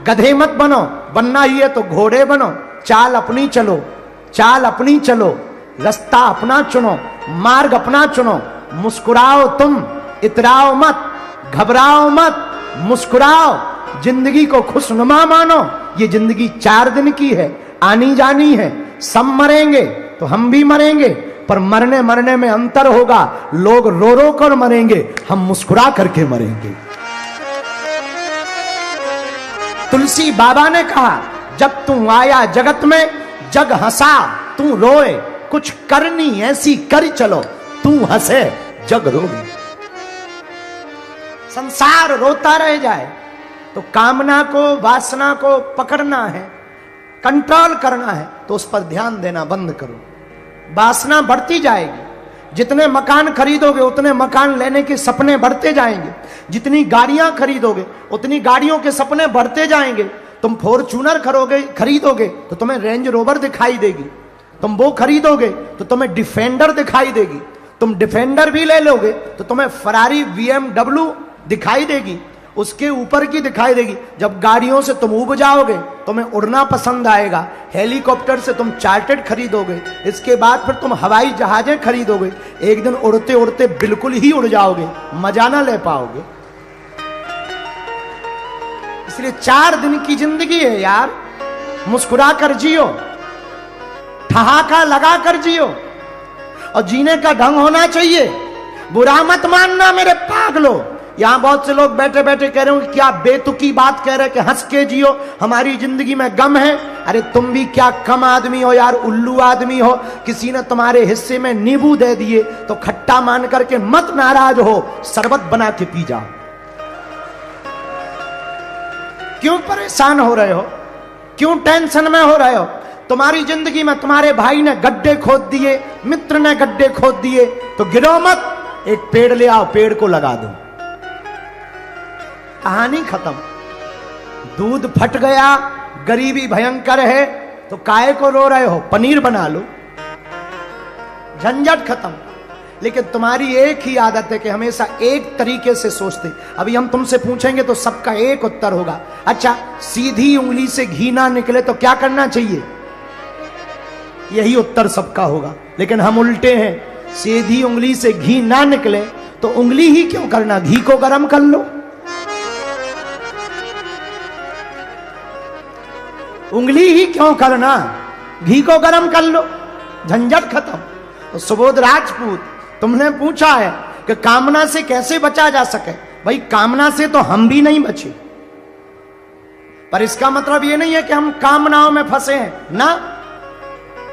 गधे मत बनो, बनना ही है तो घोड़े बनो। चाल अपनी चलो, चाल अपनी चलो, रास्ता अपना चुनो, मार्ग अपना चुनो। मुस्कुराओ तुम, इतराओ मत, घबराओ मत, मुस्कुराओ। जिंदगी को खुशनुमा मानो। ये जिंदगी 4 दिन की है, आनी जानी है। सब मरेंगे तो हम भी मरेंगे, पर मरने मरने में अंतर होगा। लोग रो रो कर मरेंगे, हम मुस्कुरा करके मरेंगे। तुलसी बाबा ने कहा, जब तू आया जगत में, जग हंसा तू रोए। कुछ करनी ऐसी कर चलो, तू हंसे जग रोए। संसार रोता रह जाए तो कामना को, वासना को पकड़ना है, कंट्रोल करना है, तो उस पर ध्यान देना बंद करो। वासना बढ़ती जाएगी। जितने मकान खरीदोगे उतने मकान लेने के सपने बढ़ते जाएंगे। जितनी गाड़ियां खरीदोगे उतनी गाड़ियों के सपने बढ़ते जाएंगे। तुम फॉर्च्यूनर खरीदोगे तो तुम्हें रेंज रोवर दिखाई देगी। तुम वो खरीदोगे तो तुम्हें डिफेंडर दिखाई देगी। तुम डिफेंडर भी ले लोगे तो तुम्हें फरारी BMW दिखाई देगी, उसके ऊपर की दिखाई देगी। जब गाड़ियों से तुम उब जाओगे, तुम्हें उड़ना पसंद आएगा। हेलीकॉप्टर से तुम चार्टर्ड खरीदोगे, इसके बाद फिर तुम हवाई जहाजें खरीदोगे। एक दिन उड़ते उड़ते बिल्कुल ही उड़ जाओगे, मजा ना ले पाओगे। इसलिए 4 दिन की जिंदगी है यार, मुस्कुरा कर जियो, ठहाका लगा कर जियो। और जीने का ढंग होना चाहिए। बुरा मत मानना मेरे पागलो। यहां बहुत से लोग बैठे बैठे कह रहे हो क्या बेतुकी बात कह रहे कि हंस के जियो, हमारी जिंदगी में गम है। अरे तुम भी क्या कम आदमी हो यार, उल्लू आदमी हो। किसी ने तुम्हारे हिस्से में नींबू दे दिए तो खट्टा मान करके मत नाराज हो, शरबत बना के पी जाओ। क्यों परेशान हो रहे हो, क्यों टेंशन में हो रहे हो? तुम्हारी जिंदगी में तुम्हारे भाई ने गड्ढे खोद दिए, मित्र ने गड्ढे खोद दिए, तो गिरो मत, एक पेड़ ले आओ, पेड़ को लगा दो, कहानी खत्म। दूध फट गया, गरीबी भयंकर है, तो काहे को रो रहे हो? पनीर बना लो, झंझट खत्म। लेकिन तुम्हारी एक ही आदत है कि हमेशा एक तरीके से सोचते। अभी हम तुमसे पूछेंगे तो सबका एक उत्तर होगा। अच्छा, सीधी उंगली से घी ना निकले तो क्या करना चाहिए? यही उत्तर सबका होगा। लेकिन हम उल्टे हैं, सीधी उंगली से घी ना निकले तो उंगली ही क्यों करना, घी को गर्म कर लो। उंगली ही क्यों करना, घी को गर्म कर लो, झंझट खत्म। तो सुबोध राजपूत, तुमने पूछा है कि कामना से कैसे बचा जा सके। भाई कामना से तो हम भी नहीं बचे, पर इसका मतलब ये नहीं है कि हम कामनाओं में फंसे हैं ना।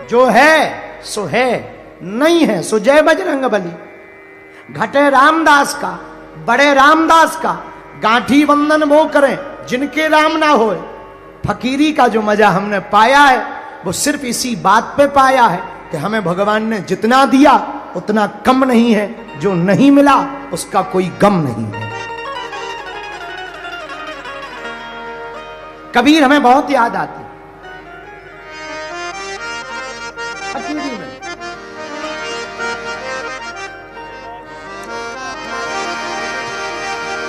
जो है सो है, नहीं है सो जय बजरंग बली। घटे रामदास का, बड़े रामदास का, गांठी वंदन वो करें जिनके राम ना होए। फकीरी का जो मजा हमने पाया है वो सिर्फ इसी बात पे पाया है कि हमें भगवान ने जितना दिया उतना कम नहीं है, जो नहीं मिला उसका कोई गम नहीं है। कबीर हमें बहुत याद आती फकीरी में।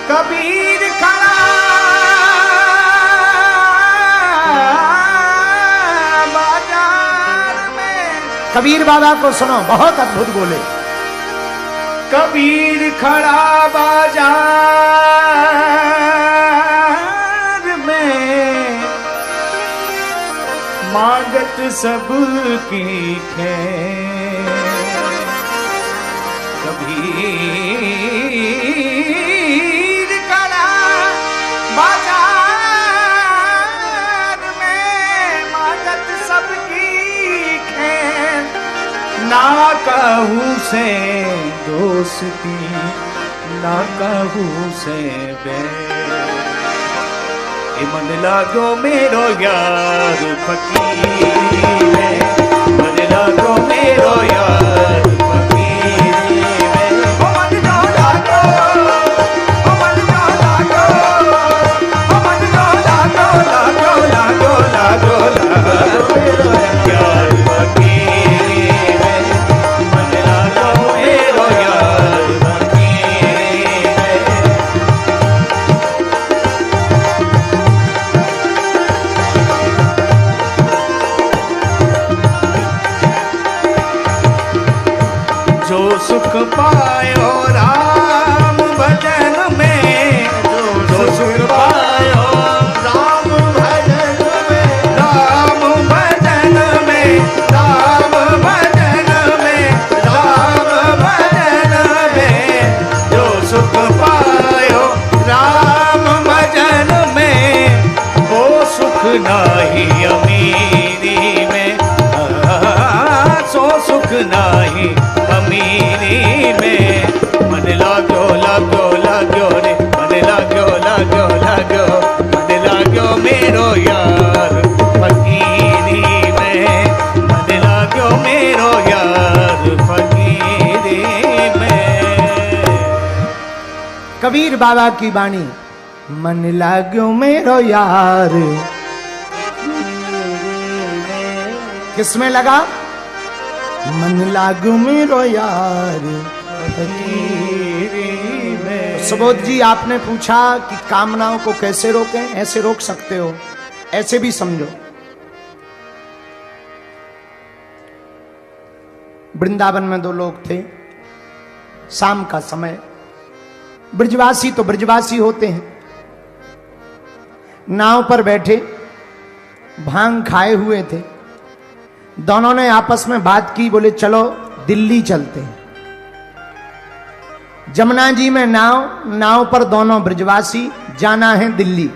कबीर खड़ा कबीर बाबा को सुनो, बहुत अद्भुत बोले। कबीर खड़ा बाजार में, मांगत सबकी खैर। कबीर खड़ा बाजार में, मांगत सबकी खैर। ना कहूँ से दोस्ती, ना कहूँ से बैर। मन लागो मेरो यार फकीर में, मन लागो मेरो यार फकीर में। मन जो लागो, मन जो लागो, मन जो लागो, लागो लागो लागो लागो मेरो यार फकीर में। मन लागो मेरो यार फकीर में। सुख पायो राम भजन में, जो सुख पायो राम भजन में, राम भजन में, राम भजन में, राम भजन में, जो सुख पायो राम भजन में, वो सुख नाही अमीरी में, सो सुख नाही अमीरी में। मन लागो लागो लागो रे, मन लागो लागो लागो, मन लागो मेरो यार फकीरी में, मन लागो मेरो यार फकीरी में। कबीर बाबा की वाणी, मन लाग्यो मेरो यार। किसमें लगा? मन लागो मेरो यार फकीरी में। सुबोध जी, आपने पूछा कि कामनाओं को कैसे रोकें? ऐसे रोक सकते हो, ऐसे भी समझो। वृंदावन में दो लोग थे, शाम का समय। ब्रजवासी तो ब्रजवासी होते हैं, नाव पर बैठे भांग खाए हुए थे। दोनों ने आपस में बात की, बोले चलो दिल्ली चलते हैं। जमुना जी में नाव पर दोनों ब्रजवासी, जाना है दिल्ली।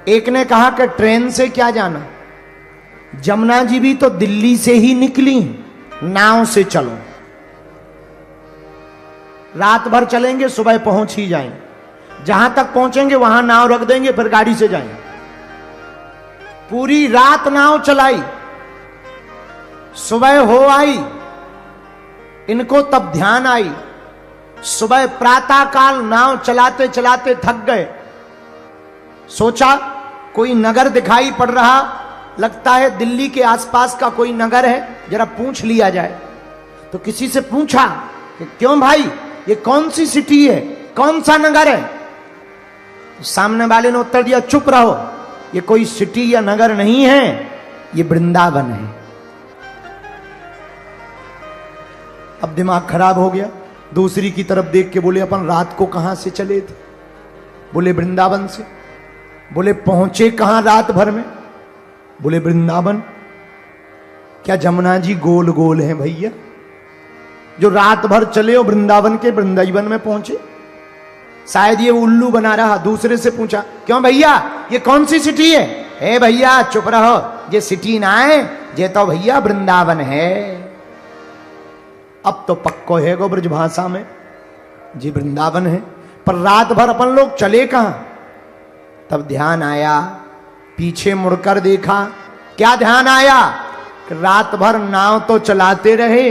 एक ने कहा कि ट्रेन से क्या जाना, जमुना जी भी तो दिल्ली से ही निकली, नाव से चलो। रात भर चलेंगे, सुबह पहुंच ही जाएंगे। जहां तक पहुंचेंगे वहां नाव रख देंगे, फिर गाड़ी से जाएंगे। पूरी रात नाव चलाई, सुबह हो आई। इनको तब ध्यान आई, सुबह प्रातः काल नाव चलाते चलाते थक गए। सोचा कोई नगर दिखाई पड़ रहा, लगता है दिल्ली के आसपास का कोई नगर है, जरा पूछ लिया जाए। तो किसी से पूछा कि क्यों भाई, ये कौन सी सिटी है, कौन सा नगर है? तो सामने वाले ने उत्तर दिया, चुप रहो, ये कोई सिटी या नगर नहीं है, ये वृंदावन है। अब दिमाग खराब हो गया। दूसरी की तरफ देख के बोले, अपन रात को कहां से चले थे? बोले वृंदावन से। बोले पहुंचे कहां रात भर में? बोले वृंदावन। क्या जमुना जी गोल गोल हैं भैया? जो रात भर चले हो वृंदावन के वृंदावन में पहुंचे? शायद ये उल्लू बना रहा। दूसरे से पूछा, क्यों भैया ये कौन सी सिटी है? ए भैया चुप रहो, ये सिटी ना है, ये तो भैया वृंदावन है। अब तो पक्को है गो ब्रज भाषा में, जी वृंदावन है। पर रात भर अपन लोग चले कहां? तब ध्यान आया, पीछे मुड़कर देखा। क्या ध्यान आया? रात भर नाव तो चलाते रहे,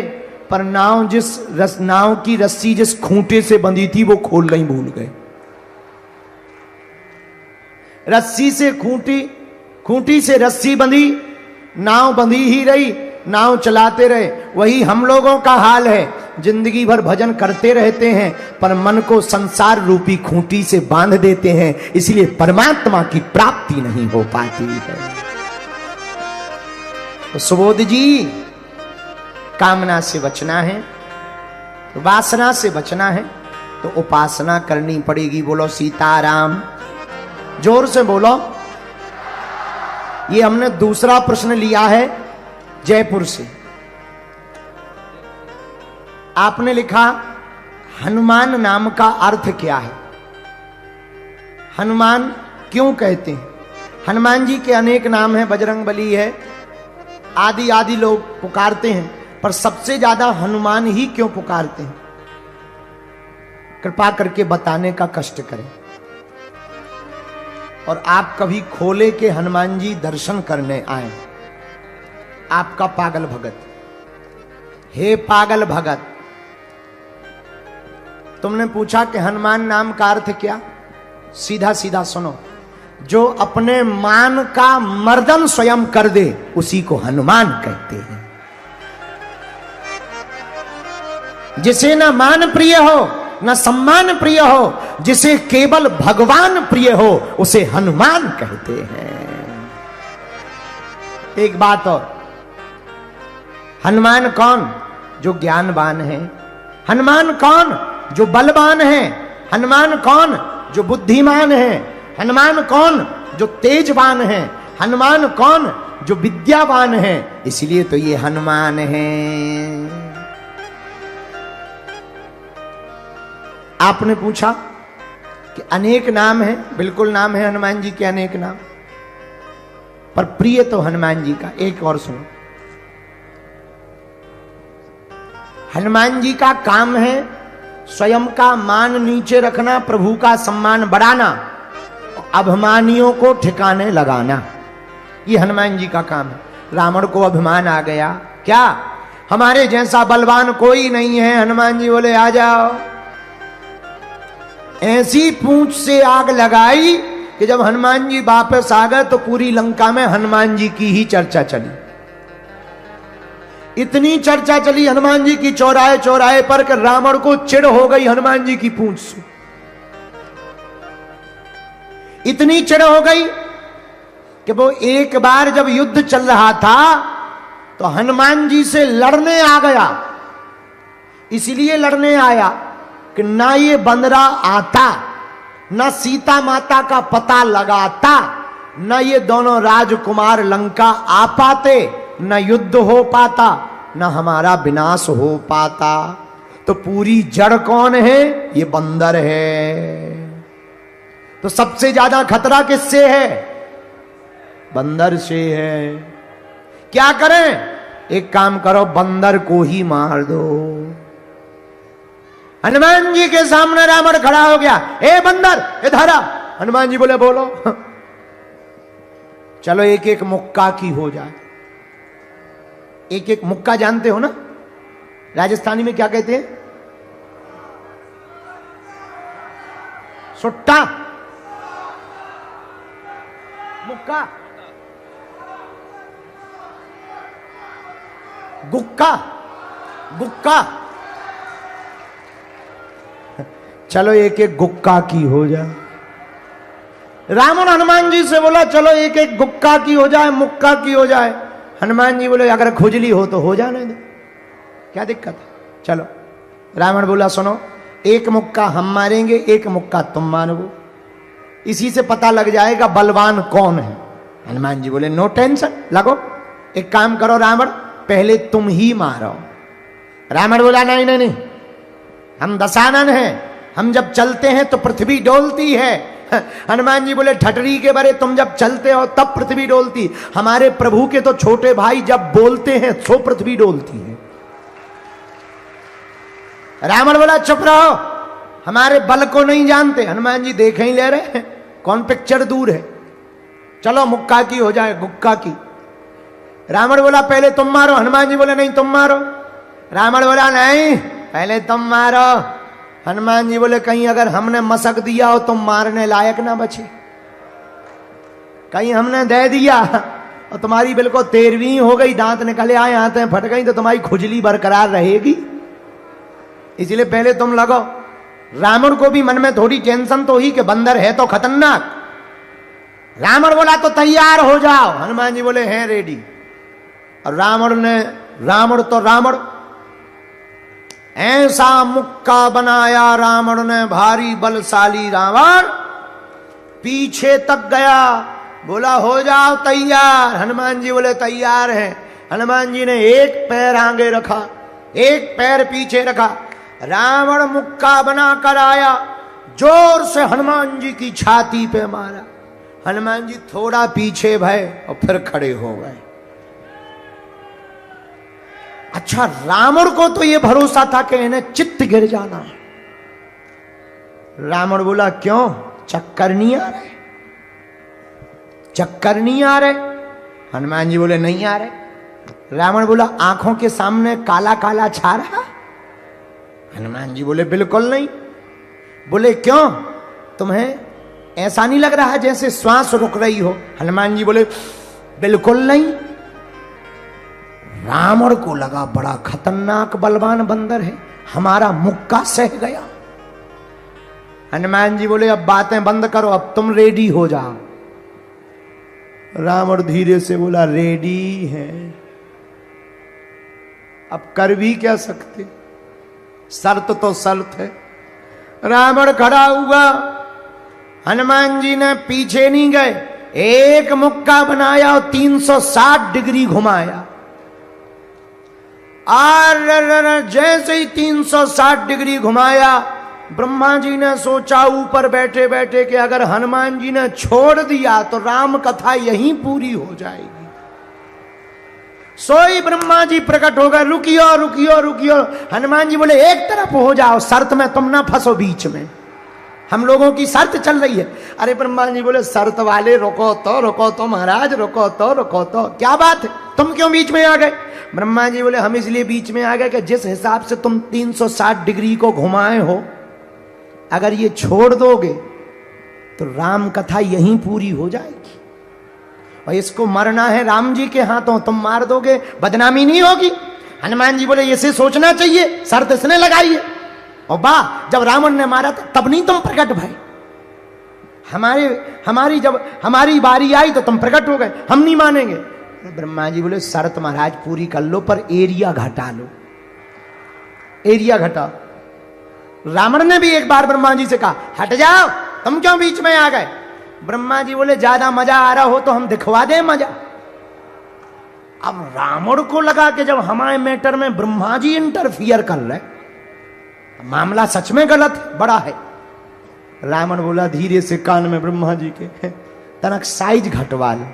पर नाव की रस्सी जिस खूंटे से बंधी थी वो खोलना ही भूल गए। रस्सी से खूंटी से रस्सी बंधी, नाव बंधी ही रही, नाव चलाते रहे। वही हम लोगों का हाल है, जिंदगी भर भजन करते रहते हैं, पर मन को संसार रूपी खूंटी से बांध देते हैं, इसलिए परमात्मा की प्राप्ति नहीं हो पाती है। तो सुबोध जी, कामना से बचना है, वासना से बचना है, तो उपासना करनी पड़ेगी। बोलो सीताराम, जोर से बोलो। ये हमने दूसरा प्रश्न लिया है जयपुर से। आपने लिखा हनुमान नाम का अर्थ क्या है? हनुमान क्यों कहते हैं? हनुमान जी के अनेक नाम हैं, बजरंगबली है, आदि आदि लोग पुकारते हैं, पर सबसे ज्यादा हनुमान ही क्यों पुकारते हैं? कृपा करके बताने का कष्ट करें। और आप कभी खोले के हनुमान जी दर्शन करने आए। आपका पागल भगत, हे पागल भगत, तुमने पूछा कि हनुमान नाम का अर्थ क्या? सीधा सीधा सुनो, जो अपने मान का मर्दन स्वयं कर दे उसी को हनुमान कहते हैं। जिसे न मान प्रिय हो न सम्मान प्रिय हो, जिसे केवल भगवान प्रिय हो, उसे हनुमान कहते हैं। एक बात और, हनुमान कौन? जो ज्ञानवान है। हनुमान कौन? जो बलवान है। हनुमान कौन? जो बुद्धिमान है। हनुमान कौन? जो तेजवान है। हनुमान कौन? जो विद्यावान है। इसलिए तो ये हनुमान है। आपने पूछा कि अनेक नाम है, बिल्कुल नाम है हनुमान जी के अनेक नाम, पर प्रिय तो हनुमान जी का एक और सुनो। हनुमान जी का काम है स्वयं का मान नीचे रखना, प्रभु का सम्मान बढ़ाना, अभिमानियों को ठिकाने लगाना। ये हनुमान जी का काम है। रावण को अभिमान आ गया, क्या हमारे जैसा बलवान कोई नहीं है? हनुमान जी बोले आ जाओ। ऐसी पूंछ से आग लगाई कि जब हनुमान जी वापस आ गए तो पूरी लंका में हनुमान जी की ही चर्चा चली। इतनी चर्चा चली हनुमान जी की चौराहे चौराहे पर कि रावण को चिढ़ हो गई हनुमान जी की पूंछ से। इतनी चिढ़ हो गई कि वो एक बार जब युद्ध चल रहा था तो हनुमान जी से लड़ने आ गया। इसलिए लड़ने आया कि ना ये बंदरा आता, ना सीता माता का पता लगाता, ना ये दोनों राजकुमार लंका आ पाते, न युद्ध हो पाता, न हमारा विनाश हो पाता। तो पूरी जड़ कौन है? ये बंदर है। तो सबसे ज्यादा खतरा किससे है? बंदर से है। क्या करें? एक काम करो, बंदर को ही मार दो। हनुमान जी के सामने रावण खड़ा हो गया, ए बंदर इधर आ। हनुमान जी बोले बोलो। चलो एक एक मुक्का की हो जाए। एक एक मुक्का जानते हो ना? राजस्थानी में क्या कहते हैं? सुट्टा, मुक्का, गुक्का, गुक्का। चलो एक एक गुक्का की हो जाए। रावण हनुमान जी से बोला चलो एक एक गुक्का की हो जाए, मुक्का की हो जाए। हनुमान जी बोले अगर खुजली हो तो हो जाने दो, क्या दिक्कत है, चलो। रावण बोला सुनो, एक मुक्का हम मारेंगे, एक मुक्का तुम मारोगे, इसी से पता लग जाएगा बलवान कौन है। हनुमान जी बोले नो टेंशन, लगो। एक काम करो रावण, पहले तुम ही मारो। रावण बोला नहीं नहीं नहीं, हम दशानन हैं, हम जब चलते हैं तो पृथ्वी डोलती है। हनुमान जी बोले ठटरी के बरे, तुम जब चलते हो तब पृथ्वी डोलती, हमारे प्रभु के तो छोटे भाई जब बोलते हैं सो पृथ्वी डोलती है। रावण बोला चुप रहो, हमारे बल को नहीं जानते। हनुमान जी देख ही ले रहे हैं, कौन पिक्चर दूर है। चलो मुक्का की हो जाए, गुक्का की। रावण बोला पहले तुम मारो। हनुमान जी बोले नहीं तुम मारो। रावण बोला नहीं पहले तुम मारो। हनुमान जी बोले कहीं अगर हमने मसक दिया हो तो मारने लायक ना बचे, कहीं हमने दे दिया और तुम्हारी बिल्कुल 13वीं हो गई, दांत निकले आए, आते फट गई, तो तुम्हारी खुजली बरकरार रहेगी। इसलिए पहले तुम लगो। रावण को भी मन में थोड़ी टेंशन तो ही कि बंदर है तो खतरनाक। रावण बोला तो तैयार हो जाओ। हनुमान जी बोले हैं रेडी। और रावण ऐसा मुक्का बनाया रावण ने, भारी बलशाली रावण पीछे तक गया। बोला हो जाओ तैयार। हनुमान जी बोले तैयार हैं। हनुमान जी ने एक पैर आगे रखा, एक पैर पीछे रखा। रावण मुक्का बनाकर आया, जोर से हनुमान जी की छाती पे मारा। हनुमान जी थोड़ा पीछे भय और फिर खड़े हो गए। अच्छा, रावण को तो यह भरोसा था कि इन्हें चित्त गिर जाना है। रावण बोला क्यों, चक्कर नहीं आ रहे, चक्कर नहीं आ रहे? हनुमान जी बोले नहीं आ रहे। रावण बोला आंखों के सामने काला काला छा रहा? हनुमान जी बोले बिल्कुल नहीं। बोले क्यों, तुम्हें ऐसा नहीं लग रहा जैसे श्वास रुक रही हो? हनुमान जी बोले बिल्कुल नहीं। रावण को लगा बड़ा खतरनाक बलवान बंदर है, हमारा मुक्का सह गया। हनुमान जी बोले अब बातें बंद करो, अब तुम रेडी हो जाओ। रावण धीरे से बोला रेडी है, अब कर भी क्या सकते। शर्त तो शर्त है। रावण खड़ा हुआ, हनुमान जी ने पीछे नहीं गए, एक मुक्का बनाया और 360 डिग्री घुमाया। और जैसे ही 360 डिग्री घुमाया, ब्रह्मा जी ने सोचा ऊपर बैठे बैठे कि अगर हनुमान जी ने छोड़ दिया तो राम कथा यहीं पूरी हो जाएगी। सोई ब्रह्मा जी प्रकट हो गए, रुकियो रुकियो रुकियो। हनुमान जी बोले एक तरफ हो जाओ, शर्त में तुम ना फंसो बीच में, हम लोगों की शर्त चल रही है। अरे ब्रह्मा जी बोले शर्त वाले रुको तो महाराज, रुको तो क्या बात है, तुम क्यों बीच में आ गए? ब्रह्मा जी बोले हम इसलिए बीच में आ गए कि जिस हिसाब से तुम 360 डिग्री को घुमाए हो, अगर ये छोड़ दोगे तो राम कथा यहीं पूरी हो जाएगी, और इसको मरना है राम जी के हाथों, तुम मार दोगे बदनामी नहीं होगी। हनुमान जी बोले इसे सोचना चाहिए, शर्त इसने लगाई है। और वाह, जब रावण ने मारा था तब नहीं तुम प्रकट भाई, हमारी जब हमारी बारी आई तो तुम प्रकट हो गए, हम नहीं मानेंगे। ब्रह्मा जी बोले शर्त महाराज पूरी कर लो, पर एरिया घटा लो, एरिया घटाओ। रावण ने भी एक बार ब्रह्मा जी से कहा हट जाओ, तुम क्यों बीच में आ गए? ब्रह्मा जी बोले ज्यादा मजा आ रहा हो तो हम दिखवा दें मजा। अब रावण को लगा कि जब हमारे मैटर में ब्रह्मा जी इंटरफियर कर रहे, मामला सच में गलत बड़ा है। रावण बोला धीरे से कान में ब्रह्मा जी के, तनक साइज घटवा लो।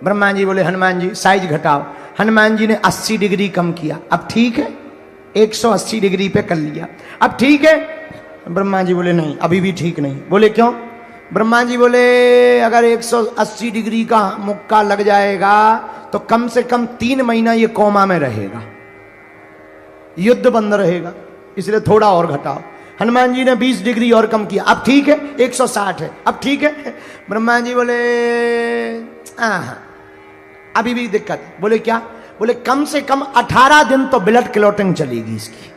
ब्रह्मा जी बोले हनुमान जी साइज घटाओ। हनुमान जी ने 80 डिग्री कम किया, अब ठीक है, 180 डिग्री पे कर लिया, अब ठीक है। ब्रह्मा जी बोले नहीं अभी भी ठीक नहीं। बोले क्यों? ब्रह्मा जी बोले अगर 180 डिग्री का मुक्का लग जाएगा तो कम से कम 3 महीना ये कोमा में रहेगा, युद्ध बंद रहेगा, इसलिए थोड़ा और घटाओ। हनुमान जी ने 20 डिग्री और कम किया, अब ठीक है 160 है, अब ठीक है। ब्रह्मा जी बोले अभी भी दिक्कत है। बोले क्या? बोले कम से कम 18 दिन तो ब्लड क्लॉटिंग चलेगी इसकी,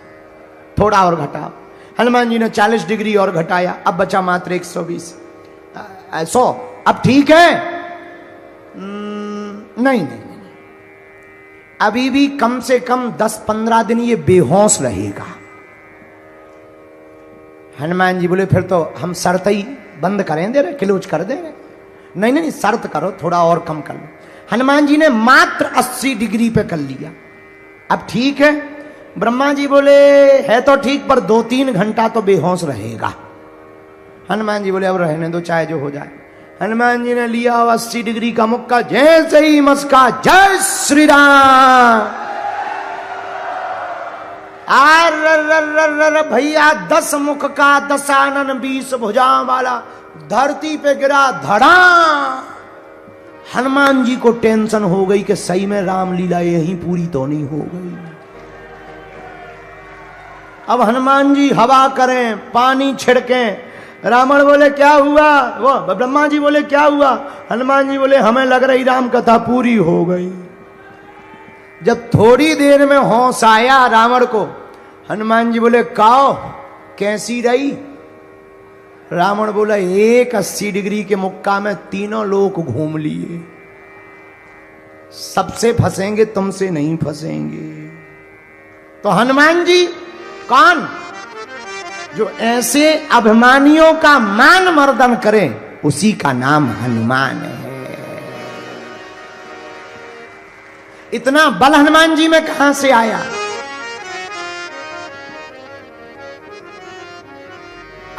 थोड़ा और घटाओ। हनुमान जी ने 40 डिग्री और घटाया, अब बचा मात्र 120 100, अब ठीक है? नहीं, अभी भी कम से कम 10-15 दिन ये बेहोश रहेगा। हनुमान जी बोले फिर तो हम शर्त ही बंद करें दे रहे, क्लोज कर दे रहे। नहीं शर्त करो, थोड़ा और कम कर लो। हनुमान जी ने मात्र 80 डिग्री पे कर लिया, अब ठीक है। ब्रह्मा जी बोले है तो ठीक, पर 2-3 घंटा तो बेहोश रहेगा। हनुमान जी बोले अब रहने दो, चाहे जो हो जाए। हनुमान जी ने लिया 80 डिग्री का मुक्का, जैसे ही मस्का जय श्री राम, भैया 10 मुख का 10 आनन 20 भुजाओं वाला धरती पे गिरा धड़ा। हनुमान जी को टेंशन हो गई कि सही में रामलीला यहीं पूरी तो नहीं हो गई। अब हनुमान जी हवा करें, पानी छिड़कें। रावण बोले क्या हुआ? वो ब्रह्मा जी बोले क्या हुआ? हनुमान जी बोले हमें लग रही राम कथा पूरी हो गई। जब थोड़ी देर में होश आया रावण को, हनुमान जी बोले काओ कैसी रही? रावण बोला 80 डिग्री के मुक्का में तीनों लोग घूम लिए, सबसे फंसेंगे तुमसे नहीं फंसेंगे। तो हनुमान जी कौन? जो ऐसे अभिमानियों का मान मर्दन करें, उसी का नाम हनुमान है। इतना बल हनुमान जी में कहां से आया?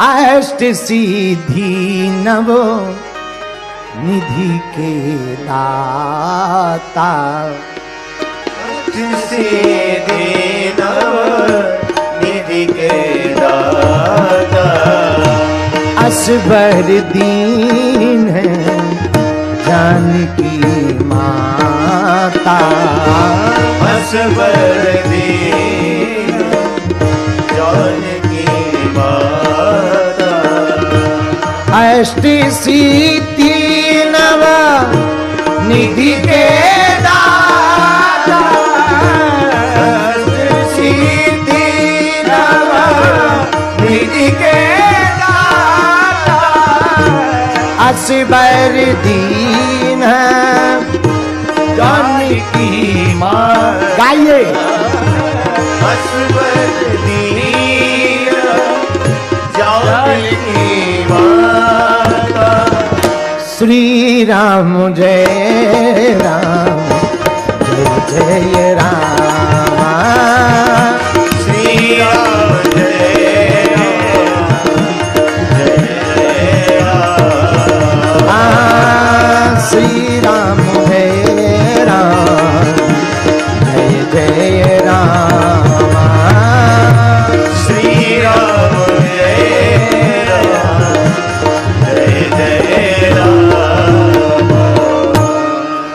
अष्ट सिद्धि नव निधि के दाता, अष्ट सिद्धि नव निधि के दाता, असबर दीन है जानकी माता, असबर दीन जानकी माता, अष्ट सिद्धि नव निधि के दाता, अष्ट सिद्धि नव निधि के दाता, असबर दीन है जानकी माता। गाइए अस्पद दीना जानकी माता। श्री राम जय राम जय जय राम। श्री राम जय राम जय राम। श्री राम जय राम जय जय राम। श्री राम जय राम जय जय राम।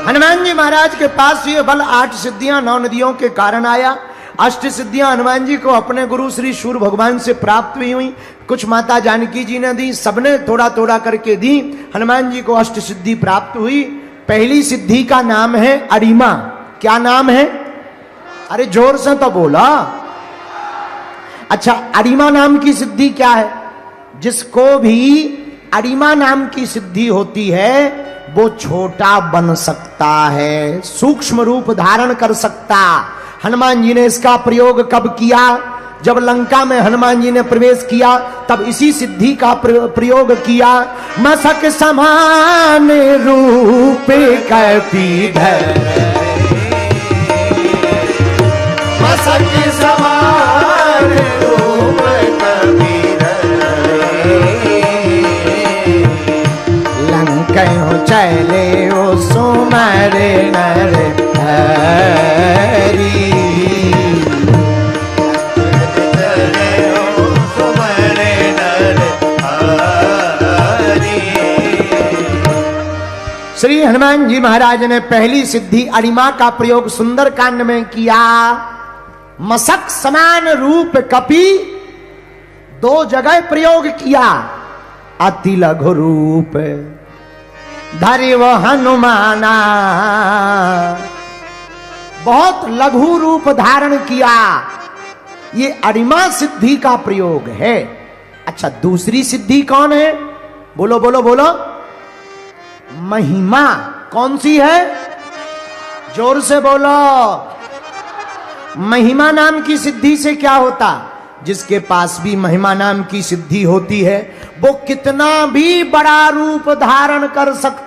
हनुमान जी महाराज के पास ये बल 8 सिद्धियां 9 नदियों के कारण आया। अष्ट सिद्धियां हनुमान जी को अपने गुरु श्री सूर्य भगवान से प्राप्त हुई। कुछ माता जानकी जी ने दी, सबने थोड़ा थोड़ा करके दी। हनुमान जी को अष्ट सिद्धि प्राप्त हुई। पहली सिद्धि का नाम है अरिमा। क्या नाम है? अरे जोर से तो बोला। अच्छा, अरिमा नाम की सिद्धि क्या है? जिसको भी अरिमा नाम की सिद्धि होती है वो छोटा बन सकता है, सूक्ष्म रूप धारण कर सकता। हनुमान जी ने इसका प्रयोग कब किया? जब लंका में हनुमान जी ने प्रवेश किया तब इसी सिद्धि का प्रयोग किया। मसक समान रूप कपीधर, मसक समान रूप कपीधर, लंका चले ओ सुमर नर हरि। श्री हनुमान जी महाराज ने पहली सिद्धि अरिमा का प्रयोग सुंदर कांड में किया। मसक समान रूप कपि 2 जगह प्रयोग किया। अति लघु रूप धरि वो हनुमाना, बहुत लघु रूप धारण किया। ये अरिमा सिद्धि का प्रयोग है। अच्छा, दूसरी सिद्धि कौन है? बोलो बोलो बोलो। महिमा। कौन सी है? जोर से बोलो। महिमा नाम की सिद्धि से क्या होता? जिसके पास भी महिमा नाम की सिद्धि होती है वो कितना भी बड़ा रूप धारण कर सकता